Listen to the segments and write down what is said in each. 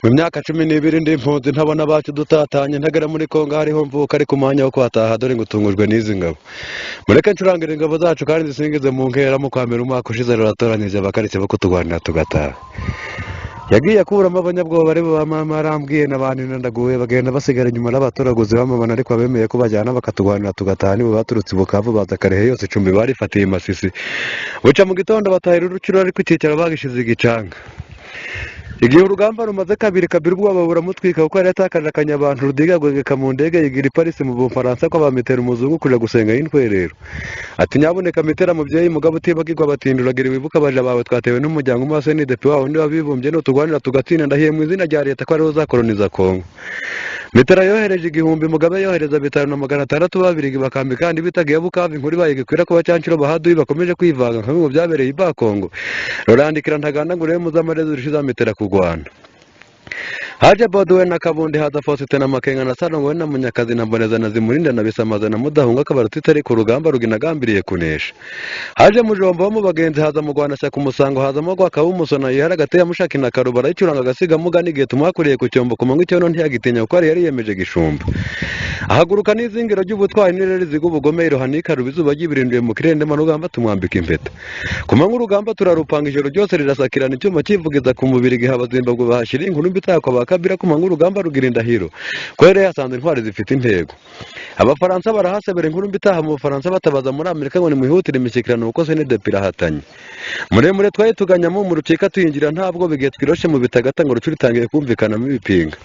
mu myaka 12 ndi impunzi ntabona abacu dutatanye ntagera muri Kongo hariho mvuka ari ku mwanya wo kwataha dore ngutungujwe n'izi ngabo mureke ncurangire ingabo zacu kandi zisingize mu nkera mu kwamera umwaka ushize ruratoranyije abakarice bo kutugwanira tugataha yagiye kuramo abanyabwoba bari bamama arambwiye n'abandi ndaguye bagenda basigara inyuma n'abatoraguzi bamabana ariko abemeye ko bajyana bakatugwanira tugataha nibo baturutse Bukavu baza Karehe yose icumbi barifatiye Masisi buca mu gitondo batahira urucuro ariko icyicaro bagishize igicanga igihe urugamba rumaze kabiri ubwoba buramutwika kuko yari yatakaje akanyabantu rudigagwegeka mu ndege yigira i Paris mu Bufaransa ko bamitera umuzungu kuja gusenga y'intwerero ati nyaboneka mitera muvyeyi mugabo utibagirwa batinduragira wibuka baje bawe twatewe n'umuryango umwe wa CNDP wawo ndi wabibumbye no tugwanira tugatsinda ndahiye mu izina rya leta ko ari uzakoloniza Kongo mitera yohereje igihumbi mugabe yohereza 5,600 babirigi bakambi kandi bitagiye Bukavu inkuru bayigikwira ko bacanciro bahaduyi bakomeje kwivanga nkamwe mu byabereye i Bakongo rurandikira ntaganda ngo rero muzamareze urushiza mitera kugwana haje Bodwe na Kabundi haza Faustin na Makenga na Sarongo na Munyakazi na Mboneza na Zimurinda na Bisamaza na Mudahunga kabarutitari ku rugamba ruginagambiriye kunesha haje Mujomba wo mu bagenzi haza mu Rwanda ku musango haza mo gwaka umusona yihara gateye mushaki na karubara icuranga gasiga mugani gihe tumwakuriye ku cyombo kumanywa icyo no ntiyagitinya kuko yari yemeje gishumba ahaguruka n'izingiro ry'ubutwari n'irere zigubugome irohanika rubizuba gibirinduye mu kirende manugamba tumwambika impeta kumanywa urugamba turarupanga ijoro ryose rirasakirana icyuma kivugiza ku mubiri gihabazimba ngo bahashira inkuru mbitako bakabira kumanywa urugamba rugirinda hiro kwere yasanze intwari zifite intego abafaransa barahasebera inkuru mbitaha mu Bufaransa batabaza muri Amerika ngo ni muhutire imishyikirano uko CNDP irahatanye muremure twaye tuganyamo mu rucika tuyinjira ntabwo bigiye twiroshe mu bitagata ngo rucuritangiye kumvikana mu bipinga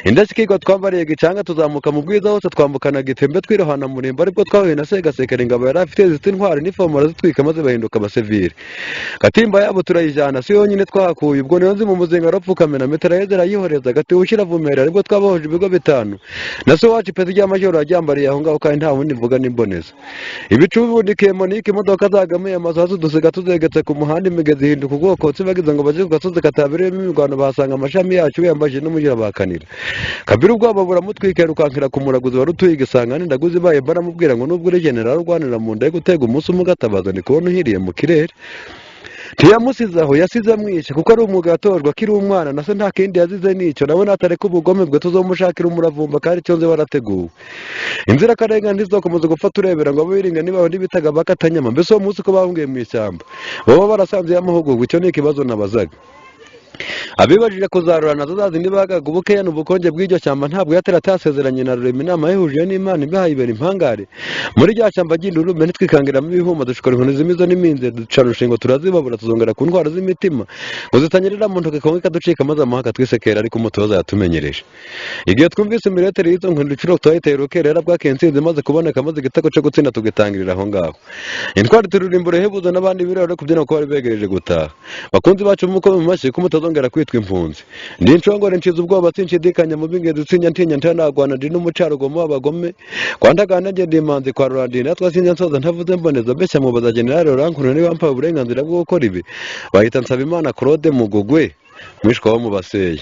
indashikirwa twambariye gicanga tuzamuka mu bwiza hose twambukana gitembe twirohana murimba aribwo twahuye na Segasekera ingabo yari afite zifite intwari n'ifomora zitwika maze bahinduka abasivili gatimba yabo turayijana si yonyine twahakuye ubwo niyo nzi mu muzinga ropfukamena metera yezera yihoreza gati ushira vumera aribwo twabahoje ibigo 5 na so wacu pezi ry'amajoro ajyambariye aho ngaho kandi nta wundi mvuga n'imboneza ibicubundikiye Monique imodoka zagamuye amasasu dusiga tuzegetse ku muhanda imigezi hinduka ubwoko tsibagiza ngo baje kugasoze katabiremo imirwano basanga amashami yacu yambaje n'umugira bakanira kabiri ubwoba buramutwika rukankira ku muraguzi wari utuye igisangane ndaguzi baye baramubwira ngo nubwo uri general rwanira mu ndege gutega umunsi umugatabaza ni kubona uhiriye mu kirere tiyamusizaho yasize amwishe kuko ari umwuga yatorwa kiri umwana nase nta kindi yazize nico nawe natareka ubugome bwe tuzomushakira umuravumba kandi cyonze warateguwe inzira karenga ndizokomeza gufata urebera ngo abiringa niba bitaga bakatanyama mbese uwo munsi ko bahungiye mu ishyamba baba barasanze y'amahugurwa icyo ni ikibazo nabazaga abibajije kuzarurana zazazi nibagaga ubukeya n'ubukonje bw'iryo cyamba ntabwo yatera tasezeranye na Rurema inama yahuje n'Imana ibahayibera impangare muri rya cyamba ginduru mene twikangira mu bihuma dushikora inkoni zimizo n'iminze ducarushingo turazibabura tuzongera ku ndwara z'imitima ngo zitanyerera mu ntoke konge kaducika maze amahaka twisekera ariko umutoza yatumenyereje igihe twumvise imiretere y'izo nkoni duciro twahiteye rukerera bwakensinze maze kuboneka maze igitego cyo gutsinda tugitangirira aho ngaho intwari tururimbure hebuzo n'abandi biraro kubyina ko bari begereje gutaha bakunzi bacu muko mu mashi kumutazongera kwitwa impunzi ndi nshongore nshize ubwoba sinshidikanya mu bingezi tsinya ntinya ntanagwana ndi n'umucarugomo w'abagome kwandagana nge ndimanzi kwa Rwandina twasinye nsoza ntavuze mboneza beshya mu baza general Rankuru ni bampa uburenganzira bwo gukora ibi bahita nsaba Imana Claude Mugogwe mwishwa wo mu Baseye